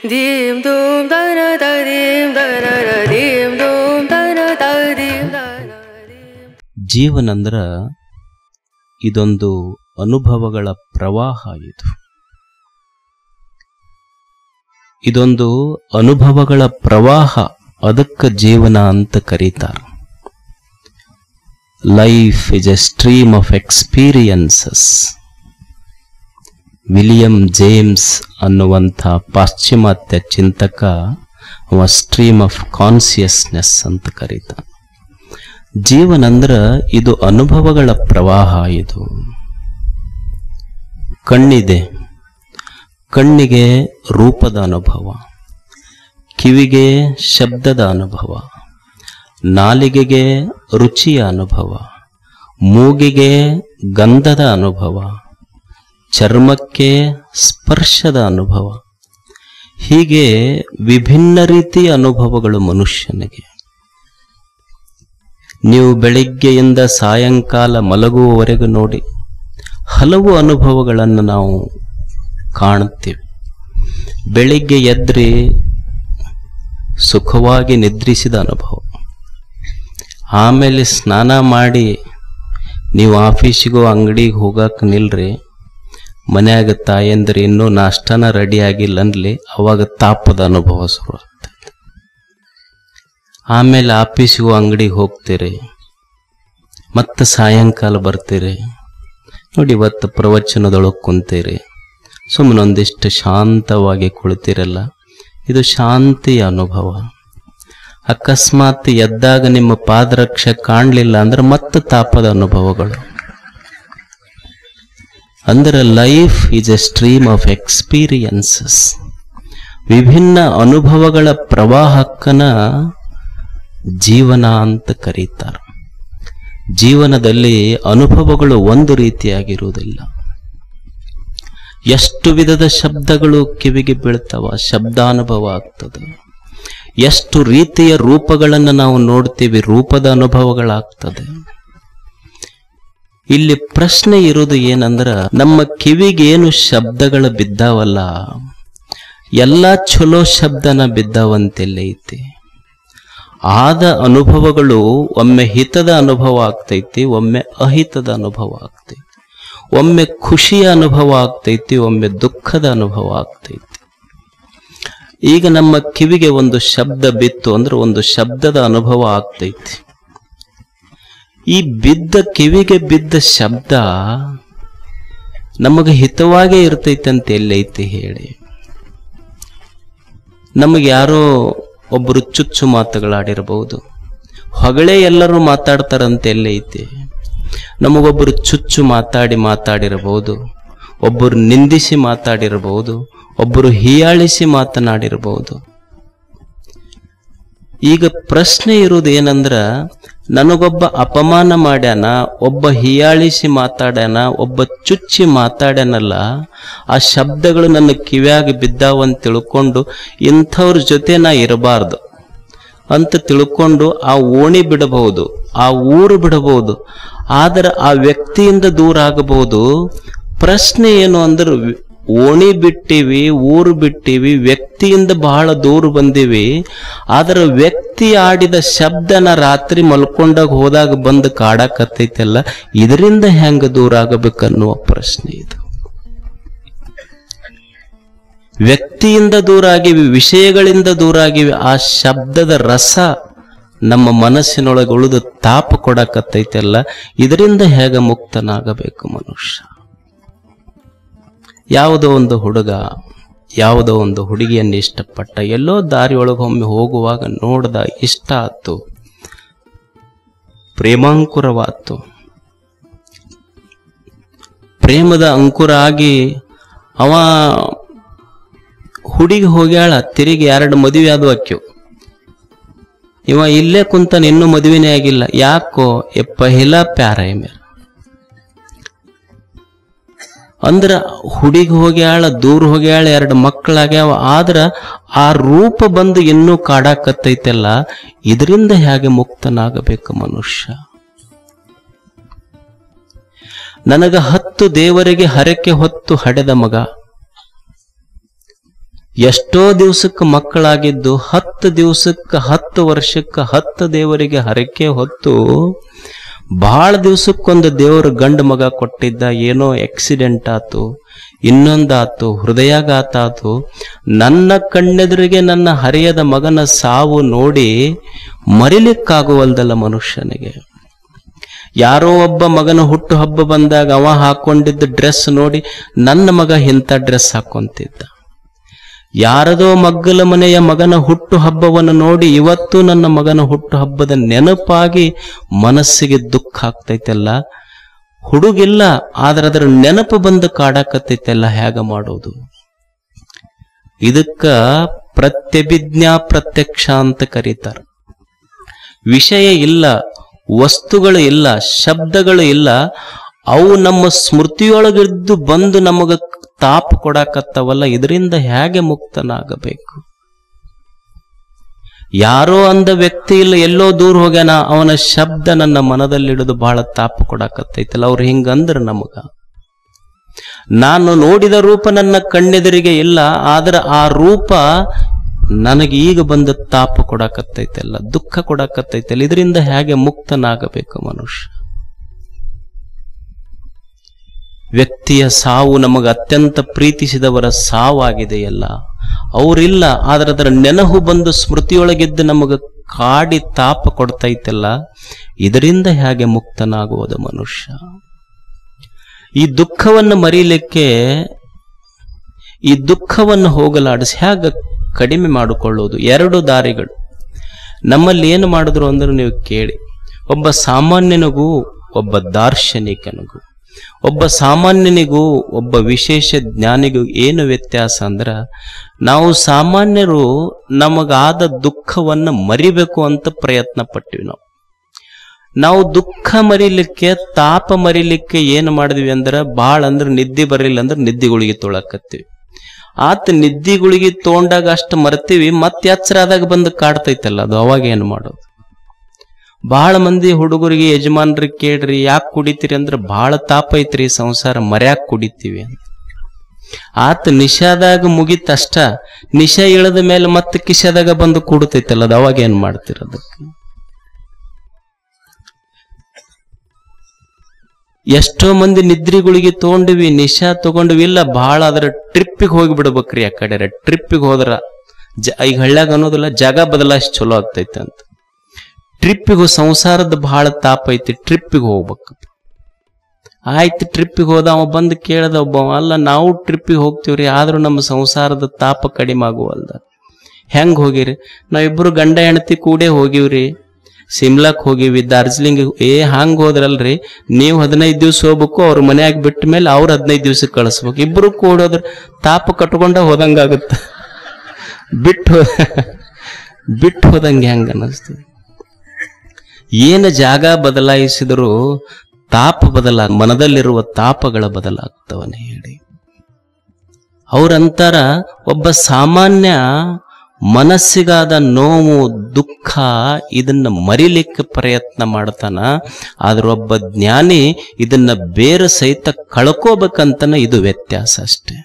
ಧೀಂ ಧೂಂ ಧನ ಧೀಂ ಧನ ಧೀಂ ಧೂಂ ಧನ ಧೀಂ ಧನ. ಜೀವನಂದ್ರ ಇದೊಂದು ಅನುಭವಗಳ ಪ್ರವಾಹ. ಇದೊಂದು ಅನುಭವಗಳ ಪ್ರವಾಹ, ಅದಕ್ಕೆ ಜೀವನ ಅಂತ ಕರೀತಾರೆ. Life is A stream of experiences. William James ಅನ್ನುವಂಥ ಪಾಶ್ಚಿಮಾತ್ಯ ಚಿಂತಕ ಸ್ಟ್ರೀಮ್ ಆಫ್ ಕಾನ್ಸಿಯಸ್ನೆಸ್ ಅಂತ ಕರೀತಾನೆ. ಜೀವನಂದ್ರ ಇದು ಅನುಭವಗಳ ಪ್ರವಾಹ. ಇದು ಕಣ್ಣಿದೆ, ಕಣ್ಣಿಗೆ ರೂಪದ ಅನುಭವ, ಕಿವಿಗೆ ಶಬ್ದದ ಅನುಭವ, ನಾಲಿಗೆಗೆ ರುಚಿಯ ಅನುಭವ, ಮೂಗಿಗೆ ಗಂಧದ ಅನುಭವ, ಚರ್ಮಕ್ಕೆ ಸ್ಪರ್ಶದ ಅನುಭವ. ಹೀಗೆ ವಿಭಿನ್ನ ರೀತಿಯ ಅನುಭವಗಳು ಮನುಷ್ಯನಿಗೆ. ನೀವು ಬೆಳಿಗ್ಗೆಯಿಂದ ಸಾಯಂಕಾಲ ಮಲಗುವವರೆಗೂ ನೋಡಿ, ಹಲವು ಅನುಭವಗಳನ್ನು ನಾವು ಕಾಣುತ್ತೇವೆ. ಬೆಳಿಗ್ಗೆ ಎದ್ರಿ ಸುಖವಾಗಿ ನಿದ್ರಿಸಿದ ಅನುಭವ, ಆಮೇಲೆ ಸ್ನಾನ ಮಾಡಿ ನೀವು ಆಫೀಸಿಗೂ ಅಂಗಡಿಗೆ ಹೋಗಕ್ಕೆ ನಿಲ್ರಿ, ಮನ್ಯಾಗ ತಾಯಂದ್ರೆ ಇನ್ನೂ ನಾಷ್ಟನ ರೆಡಿ ಆಗಿಲ್ಲ ಅನ್ಲಿ, ಅವಾಗ ತಾಪದ ಅನುಭವ ಶುರು ಆಗ್ತದೆ. ಆಮೇಲೆ ಆಫೀಸಿಗೂ ಅಂಗಡಿಗೆ ಹೋಗ್ತೀರಿ, ಮತ್ತೆ ಸಾಯಂಕಾಲ ಬರ್ತೀರಿ, ನೋಡಿ ಇವತ್ತು ಪ್ರವಚನದೊಳಗೆ ಕುಂತೀರಿ, ಸುಮ್ಮನೆ ಒಂದಿಷ್ಟು ಶಾಂತವಾಗಿ ಕುಳಿತಿರಲ್ಲ, ಇದು ಶಾಂತಿಯ ಅನುಭವ. ಅಕಸ್ಮಾತ್ ಎದ್ದಾಗ ನಿಮ್ಮ ಪಾದರಕ್ಷೆ ಕಾಣಲಿಲ್ಲ ಅಂದ್ರೆ ಮತ್ತೆ ತಾಪದ ಅನುಭವಗಳು. ಅಂದ್ರೆ life is A stream of experiences. ವಿಭಿನ್ನ ಅನುಭವಗಳ ಪ್ರವಾಹಕ್ಕನ ಜೀವನ ಅಂತ ಕರೀತಾರೆ. ಜೀವನದಲ್ಲಿ ಅನುಭವಗಳು ಒಂದು ರೀತಿಯಾಗಿರುವುದಿಲ್ಲ. ಎಷ್ಟು ವಿಧದ ಶಬ್ದಗಳು ಕಿವಿಗೆ ಬೀಳ್ತಾವ, ಶಬ್ದಾನುಭವ ಆಗ್ತದೆ. ಎಷ್ಟು ರೀತಿಯ ರೂಪಗಳನ್ನು ನಾವು ನೋಡ್ತೀವಿ, ರೂಪದ ಅನುಭವಗಳಾಗ್ತದೆ. ಇಲ್ಲಿ ಪ್ರಶ್ನೆ ಇರೋದು ಏನಂದ್ರ, ನಮ್ಮ ಕಿವಿಗೇನು ಶಬ್ದಗಳು ಬಿದ್ದಾವಲ್ಲ, ಎಲ್ಲ ಚಲೋ ಶಬ್ದನ ಬಿದ್ದಾವಂತೆಲ್ಲ ಐತಿ. ಆದ ಅನುಭವಗಳು ಒಮ್ಮೆ ಹಿತದ ಅನುಭವ ಆಗ್ತೈತಿ, ಒಮ್ಮೆ ಅಹಿತದ ಅನುಭವ ಆಗ್ತೈತಿ. ಒಮ್ಮೆ ಖುಷಿಯ ಅನುಭವ ಆಗ್ತೈತಿ, ಒಮ್ಮೆ ದುಃಖದ ಅನುಭವ ಆಗ್ತೈತಿ. ಈಗ ನಮ್ಮ ಕಿವಿಗೆ ಒಂದು ಶಬ್ದ ಬಿತ್ತು ಅಂದ್ರೆ ಒಂದು ಶಬ್ದದ ಅನುಭವ ಆಗ್ತೈತಿ. ಈ ಕಿವಿಗೆ ಬಿದ್ದ ಶಬ್ದ ನಮಗೆ ಹಿತವಾಗೇ ಇರ್ತೈತಿ ಅಂತ ಎಲ್ಲೈತಿ ಹೇಳಿ. ನಮಗೆ ಯಾರೋ ಒಬ್ಬರು ಚುಚ್ಚು ಮಾತುಗಳಾಡಿರಬಹುದು, ಹೊಗಳೇ ಎಲ್ಲರೂ ಮಾತಾಡ್ತಾರಂತ ಎಲ್ಲೈತಿ. ನಮಗೊಬ್ಬರು ಚುಚ್ಚು ಮಾತಾಡಿರಬಹುದು, ಒಬ್ಬರು ನಿಂದಿಸಿ ಮಾತಾಡಿರಬಹುದು, ಒಬ್ಬರು ಹೀಯಾಳಿಸಿ ಮಾತನಾಡಿರಬಹುದು. ಈಗ ಪ್ರಶ್ನೆ ಇರುವುದು ಏನಂದ್ರ, ನನಗೊಬ್ಬ ಅಪಮಾನ ಮಾಡ್ಯಾನ, ಒಬ್ಬ ಹೀಯಾಳಿಸಿ ಮಾತಾಡ್ಯಾನ, ಒಬ್ಬ ಚುಚ್ಚಿ ಮಾತಾಡ್ಯಾನಲ್ಲ, ಆ ಶಬ್ದಗಳು ನನ್ನ ಕಿವ್ಯಾಗ ಬಿದ್ದಾವಂತ ತಿಳ್ಕೊಂಡು ಇಂಥವ್ರ ಜೊತೆ ನಾ ಇರಬಾರ್ದು ಅಂತ ತಿಳ್ಕೊಂಡು ಆ ಓಣಿ ಬಿಡಬಹುದು, ಆ ಊರು ಬಿಡಬಹುದು, ಆದರೆ ಆ ವ್ಯಕ್ತಿಯಿಂದ ದೂರ ಆಗಬಹುದು. ಪ್ರಶ್ನೆ ಏನು ಅಂದ್ರೆ, ಓಣಿ ಬಿಟ್ಟಿವಿ, ಊರು ಬಿಟ್ಟಿವಿ, ವ್ಯಕ್ತಿಯಿಂದ ಬಹಳ ದೂರ ಬಂದಿವಿ, ಆದ್ರೆ ವ್ಯಕ್ತಿ ಆಡಿದ ಶಬ್ದನ ರಾತ್ರಿ ಮಲ್ಕೊಂಡಾಗ ಹೋದಾಗ ಬಂದು ಕಾಡಕತ್ತೈತಲ್ಲ, ಇದರಿಂದ ಹೆಂಗ ದೂರ ಆಗಬೇಕನ್ನುವ ಪ್ರಶ್ನೆ ಇದು. ವ್ಯಕ್ತಿಯಿಂದ ದೂರ ಆಗಿವಿ, ವಿಷಯಗಳಿಂದ ದೂರ ಆಗಿವಿ, ಆ ಶಬ್ದದ ರಸ ನಮ್ಮ ಮನಸ್ಸಿನೊಳಗೆ ಉಳಿದು ತಾಪ ಕೊಡಕತ್ತೈತಲ್ಲ, ಇದರಿಂದ ಹೇಗೆ ಮುಕ್ತನಾಗಬೇಕು ಮನುಷ್ಯ? ಯಾವುದೋ ಒಂದು ಹುಡುಗ ಯಾವುದೋ ಒಂದು ಹುಡುಗಿಯನ್ನು ಇಷ್ಟಪಟ್ಟ, ಎಲ್ಲೋ ದಾರಿಯೊಳಗೊಮ್ಮೆ ಹೋಗುವಾಗ ನೋಡ್ದ, ಇಷ್ಟ ಆತು, ಪ್ರೇಮಾಂಕುರವಾತು. ಪ್ರೇಮದ ಅಂಕುರ ಆಗಿ ಅವ ಹುಡುಗಿ ಹೋಗ್ಯಾಳ, ತಿರುಗಿ 2 ಮದುವೆ ಆದವು ಅಕ್ಕಿವು. ಇವ ಇಲ್ಲೇ ಕುಂತಾನ, ಇನ್ನೂ ಮದುವೆನೇ ಆಗಿಲ್ಲ. ಯಾಕೋ ಪಹಿಲಾ ಪ್ಯಾರ ಮೇರ ಅಂದ್ರ ಹುಡುಗಿ ಹೋಗ್ಯಾಳ, ದೂರ ಹೋಗ್ಯಾಳ, 2 ಮಕ್ಕಳಾಗ್ಯಾವ, ಆದ್ರ ಆ ರೂಪ ಬಂದು ಇನ್ನೂ ಕಾಡಾಕತ್ತೈತೆಲ್ಲ, ಇದರಿಂದ ಹೇಗೆ ಮುಕ್ತನಾಗಬೇಕು ಮನುಷ್ಯ? ನನಗ 10 ದೇವರಿಗೆ ಹರಕೆ ಹೊತ್ತು ಹಡೆದ ಮಗ, ಎಷ್ಟೋ ದಿವಸಕ್ಕೆ ಮಕ್ಕಳಾಗಿದ್ದು 10 ದಿವಸಕ್ಕೆ 10 ವರ್ಷಕ್ಕೆ 10 ದೇವರಿಗೆ ಹರಕೆ ಹೊತ್ತು ಬಹಳ ದಿವಸಕ್ಕೊಂದು ದೇವರು ಗಂಡು ಮಗ ಕೊಟ್ಟಿದ್ದ, ಏನೋ ಆಕ್ಸಿಡೆಂಟ್ ಆತು, ಇನ್ನೊಂದಾತು, ಹೃದಯಾಘಾತ ಆತು. ನನ್ನ ಕಣ್ಣೆದುರಿಗೆ ನನ್ನ ಹರಿಯದ ಮಗನ ಸಾವು ನೋಡಿ ಮರಿಲಿಕ್ಕಾಗುವಲ್ದಲ್ಲ ಮನುಷ್ಯನಿಗೆ. ಯಾರೋ ಒಬ್ಬ ಮಗನ ಹುಟ್ಟು ಹಬ್ಬ ಬಂದಾಗ ಅವ ಹಾಕೊಂಡಿದ್ದ ಡ್ರೆಸ್ ನೋಡಿ ನನ್ನ ಮಗ ಇಂಥ ಡ್ರೆಸ್ ಹಾಕೊಂತಿದ್ದ. ಯಾರದೋ ಮಗ್ಗಲ ಮನೆಯ ಮಗನ ಹುಟ್ಟು ಹಬ್ಬವನ್ನು ನೋಡಿ ಇವತ್ತು ನನ್ನ ಮಗನ ಹುಟ್ಟು ಹಬ್ಬದ ನೆನಪಾಗಿ ಮನಸ್ಸಿಗೆ ದುಃಖ ಆಗ್ತೈತೆಲ್ಲ. ಹುಡುಗಿಲ್ಲ, ಆದ್ರೆ ಅದರ ನೆನಪು ಬಂದು ಕಾಡಾಕತ್ತೈತೆಲ್ಲ. ಹೇಗ ಮಾಡೋದು? ಇದಕ್ಕ ಪ್ರತ್ಯಭಿಜ್ಞಾ ಪ್ರತ್ಯಕ್ಷ ಅಂತ ಕರೀತಾರೆ. ವಿಷಯ ಇಲ್ಲ, ವಸ್ತುಗಳು ಇಲ್ಲ, ಶಬ್ದಗಳು ಇಲ್ಲ, ಅವು ನಮ್ಮ ಸ್ಮೃತಿಯೊಳಗಿದ್ದು ಬಂದು ನಮಗ ತಾಪ ಕೊಡಾಕತ್ತವಲ್ಲ. ಇದರಿಂದ ಹೇಗೆ ಮುಕ್ತನಾಗಬೇಕು? ಯಾರೋ ಅಂದ ವ್ಯಕ್ತಿ ಇಲ್ಲ, ಎಲ್ಲೋ ದೂರ ಹೋಗ್ಯಾನ, ಅವನ ಶಬ್ದ ನನ್ನ ಮನದಲ್ಲಿಡಿದು ಬಹಳ ತಾಪ ಕೊಡಾಕತ್ತೈತಲ್ಲ. ಅವ್ರು ಹಿಂಗಂದ್ರ ನಮಗ, ನಾನು ನೋಡಿದ ರೂಪ ನನ್ನ ಕಣ್ಣೆದುರಿಗೆ ಇಲ್ಲ, ಆದ್ರೆ ಆ ರೂಪ ನನಗೆ ಈಗ ಬಂದ ತಾಪ ಕೊಡಾಕತ್ತೈತೆಲ್ಲ, ದುಃಖ ಕೊಡಾಕತ್ತೈತೆಲ್ಲ. ಇದರಿಂದ ಹೇಗೆ ಮುಕ್ತನಾಗಬೇಕು ಮನುಷ್ಯ? ವ್ಯಕ್ತಿಯ ಸಾವು ನಮಗೆ ಅತ್ಯಂತ ಪ್ರೀತಿಸಿದವರ ಸಾವಾಗಿದೆಯಲ್ಲ, ಅವರಿಲ್ಲ, ಆದ್ರೆ ಅದರ ನೆನಹು ಬಂದು ಸ್ಮೃತಿಯೊಳಗಿದ್ದು ನಮಗೆ ಕಾಡಿ ತಾಪ ಕೊಡ್ತೈತೆಲ್ಲ. ಇದರಿಂದ ಹೇಗೆ ಮುಕ್ತನಾಗುವುದು ಮನುಷ್ಯ? ಈ ದುಃಖವನ್ನು ಮರೀಲಿಕ್ಕೆ, ಈ ದುಃಖವನ್ನು ಹೋಗಲಾಡಿಸಿ ಹೇಗೆ ಕಡಿಮೆ ಮಾಡಿಕೊಳ್ಳುವುದು? 2 ದಾರಿಗಳು ನಮ್ಮಲ್ಲಿ. ಏನು ಮಾಡಿದ್ರು ಅಂದ್ರೆ ನೀವು ಕೇಳಿ. ಒಬ್ಬ ಸಾಮಾನ್ಯನಿಗೂ ಒಬ್ಬ ದಾರ್ಶನಿಕನಿಗೂ, ಒಬ್ಬ ಸಾಮಾನ್ಯನಿಗೂ ಒಬ್ಬ ವಿಶೇಷ ಜ್ಞಾನಿಗೂ ಏನು ವ್ಯತ್ಯಾಸ ಅಂದ್ರೆ, ನಾವು ಸಾಮಾನ್ಯರು ನಮಗಾದ ದುಃಖವನ್ನು ಮರಿಬೇಕು ಅಂತ ಪ್ರಯತ್ನ ಪಟ್ಟಿವಿ. ನಾವು ದುಃಖ ಮರಿಲಿಕ್ಕೆ, ತಾಪ ಮರಿಲಿಕ್ಕೆ ಏನು ಮಾಡಿದ್ವಿ ಅಂದ್ರೆ, ಭಾಳ ಅಂದ್ರೆ ನಿದ್ದೆ ಬರಲಿಲ್ಲ ಅಂದ್ರೆ ನಿದ್ದೆಗುಳಿಗೆ ತೊಳಕತ್ತೀವಿ. ಆತ ನಿದ್ದೆಗುಳಿಗೆ ತೊಗೊಂಡಾಗ ಅಷ್ಟು ಮರ್ತೀವಿ, ಮತ್ತೆ ಎಚ್ಚರ ಆದಾಗ ಬಂದು ಕಾಡ್ತೈತಲ್ಲ ಅದು. ಅವಾಗ ಏನು ಮಾಡೋದು? ಬಹಳ ಮಂದಿ ಹುಡುಗರಿಗೆ, ಯಜಮಾನ್ರಿಗೆ ಕೇಳ್ರಿ, ಯಾಕೆ ಕುಡಿತೀರಿ ಅಂದ್ರೆ, ಬಹಳ ತಾಪ ಐತ್ರಿ ಸಂಸಾರ, ಮರ್ಯಾಕ್ ಕುಡಿತೀವಿ ಅಂತ. ಆತ ನಿಶಾದಾಗ ಮುಗಿತಷ್ಟ, ನಿಶ ಇಳದ ಮೇಲೆ ಮತ್ತೆ ಕಿಶಾದಾಗ ಬಂದು ಕೂಡ್ತೈತಲ್ಲ ಅದು. ಅವಾಗ ಏನ್ ಮಾಡ್ತೀರ? ಅದಕ್ಕೆ ಎಷ್ಟೋ ಮಂದಿ ನಿದ್ರಿಗಳಿಗೆ ತಗೊಂಡಿವಿ, ನಿಶಾ ತಗೊಂಡ್ವಿ, ಇಲ್ಲ ಬಹಳ ಅದರ ಟ್ರಿಪ್ಪಿಗೆ ಹೋಗಿ ಬಿಡ್ಬೇಕ್ರಿ. ಆ ಕಡೆ ಟ್ರಿಪ್ಪಿಗೆ ಹೋದ್ರ ಈಗ ಹಳ್ಳ್ಯಾಗ ಅನ್ನೋದಿಲ್ಲ, ಜಾಗ ಬದಲಾಯಿಸಿ ಚಲೋ ಆಗ್ತೈತೆ ಅಂತ. ಟ್ರಿಪ್ಪಿಗೆ ಸಂಸಾರದ ಬಹಳ ತಾಪ ಐತಿ, ಟ್ರಿಪ್ಪಿಗೆ ಹೋಗ್ಬೇಕು. ಆಯ್ತು, ಟ್ರಿಪ್ಪಿಗೆ ಹೋದ. ಅವ ಬಂದು ಕೇಳ್ದ ಒಬ್ಬ, ಅಲ್ಲ ನಾವು ಟ್ರಿಪ್ಪಿಗೆ ಹೋಗ್ತೀವ್ರಿ, ಆದ್ರೂ ನಮ್ಮ ಸಂಸಾರದ ತಾಪ ಕಡಿಮೆ ಆಗುವಲ್ದ. ಹೆಂಗ್ ಹೋಗಿರಿ? ನಾವಿಬ್ರು ಗಂಡ ಹೆಂಡತಿ ಕೂಡೇ ಹೋಗಿವ್ರಿ, ಸಿಮ್ಲಾಕ್ ಹೋಗಿವಿ, ದಾರ್ಜಿಲಿಂಗ್. ಹಂಗ್ ಹೋದ್ರಲ್ರಿ, ನೀವು 15 ದಿವ್ಸ ಹೋಗ್ಬೇಕು, ಅವ್ರ ಮನ್ಯಾಗ ಬಿಟ್ಟ ಮೇಲೆ ಅವ್ರು 15 ದಿವ್ಸಕ್ಕೆ ಕಳಿಸ್ಬೇಕು. ಇಬ್ರು ಕೂಡೋದ್ರ ತಾಪ ಕಟ್ಕೊಂಡ ಹೋದಂಗಾಗುತ್ತ. ಬಿಟ್ಟು ಹೋದಂಗೆ ಹೆಂಗ ಅನ್ನಿಸ್ತದೆ? ಏನು ಜಾಗ ಬದಲಾಯಿಸಿದರೂ ತಾಪ ಮನದಲ್ಲಿರುವ ತಾಪಗಳ ಬದಲಾಗ್ತವನೇ ಹೇಳಿ. ಅವ್ರಂತಾರ, ಒಬ್ಬ ಸಾಮಾನ್ಯ ಮನಸ್ಸಿಗಾದ ನೋವು, ದುಃಖ ಇದನ್ನ ಮರಿಲಿಕ್ಕೆ ಪ್ರಯತ್ನ ಮಾಡ್ತಾನ, ಆದ್ರೆ ಒಬ್ಬ ಜ್ಞಾನಿ ಇದನ್ನ ಬೇರೆ ಸಹಿತ ಕಳ್ಕೋಬೇಕಂತನ. ಇದು ವ್ಯತ್ಯಾಸ ಅಷ್ಟೇ.